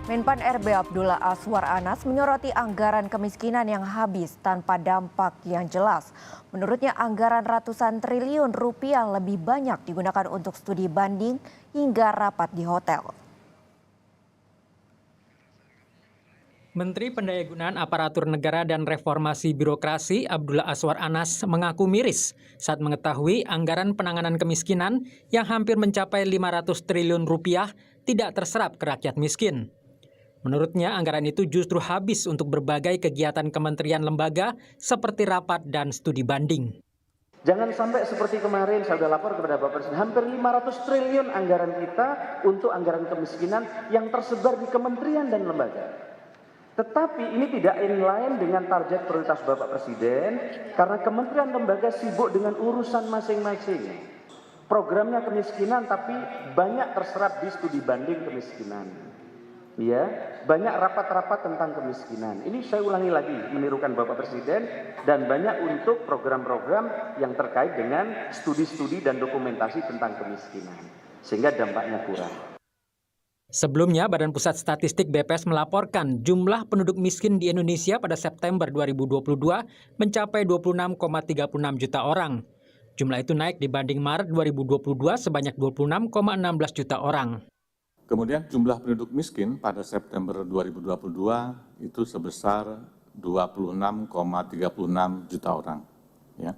Menpan RB Abdullah Azwar Anas menyoroti anggaran kemiskinan yang habis tanpa dampak yang jelas. Menurutnya anggaran ratusan triliun rupiah lebih banyak digunakan untuk studi banding hingga rapat di hotel. Menteri Pendayagunaan Aparatur Negara dan Reformasi Birokrasi Abdullah Azwar Anas mengaku miris saat mengetahui anggaran penanganan kemiskinan yang hampir mencapai 500 triliun rupiah tidak terserap ke rakyat miskin. Menurutnya anggaran itu justru habis untuk berbagai kegiatan kementerian lembaga seperti rapat dan studi banding. Jangan sampai seperti kemarin saya sudah lapor kepada Bapak Presiden, hampir 500 triliun anggaran kita untuk anggaran kemiskinan yang tersebar di kementerian dan lembaga. Tetapi ini tidak inline dengan target prioritas Bapak Presiden karena kementerian lembaga sibuk dengan urusan masing-masing. Programnya kemiskinan tapi banyak terserap di studi banding kemiskinan. Ya, banyak rapat-rapat tentang kemiskinan. Ini saya ulangi lagi, menirukan Bapak Presiden dan banyak untuk program-program yang terkait dengan studi-studi dan dokumentasi tentang kemiskinan. Sehingga dampaknya kurang. Sebelumnya, Badan Pusat Statistik BPS melaporkan jumlah penduduk miskin di Indonesia pada September 2022 mencapai 26,36 juta orang. Jumlah itu naik dibanding Maret 2022 sebanyak 26,16 juta orang. Kemudian jumlah penduduk miskin pada September 2022 itu sebesar 26,36 juta orang. Ya.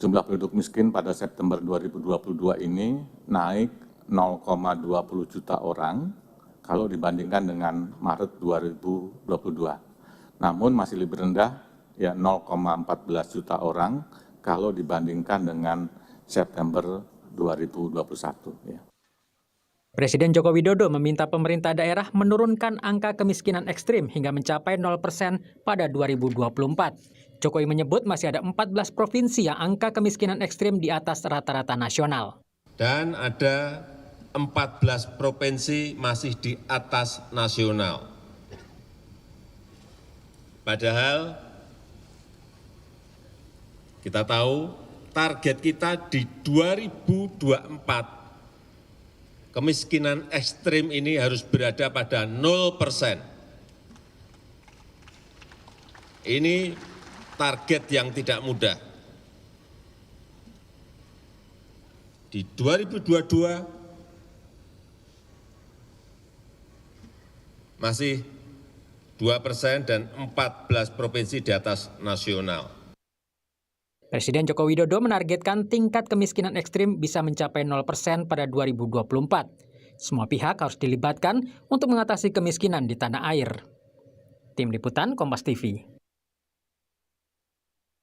Jumlah penduduk miskin pada September 2022 ini naik 0,20 juta orang kalau dibandingkan dengan Maret 2022. Namun masih lebih rendah ya 0,14 juta orang kalau dibandingkan dengan September 2021. Ya. Presiden Joko Widodo meminta pemerintah daerah menurunkan angka kemiskinan ekstrim hingga mencapai 0% pada 2024. Jokowi menyebut masih ada 14 provinsi yang angka kemiskinan ekstrim di atas rata-rata nasional. Dan ada 14 provinsi masih di atas nasional. Padahal kita tahu target kita di 2024 kemiskinan ekstrim ini harus berada pada 0%. Ini target yang tidak mudah. Di 2022 masih 2% dan 14 provinsi di atas nasional. Presiden Joko Widodo menargetkan tingkat kemiskinan ekstrim bisa mencapai 0% pada 2024. Semua pihak harus dilibatkan untuk mengatasi kemiskinan di tanah air. Tim Liputan Kompas TV.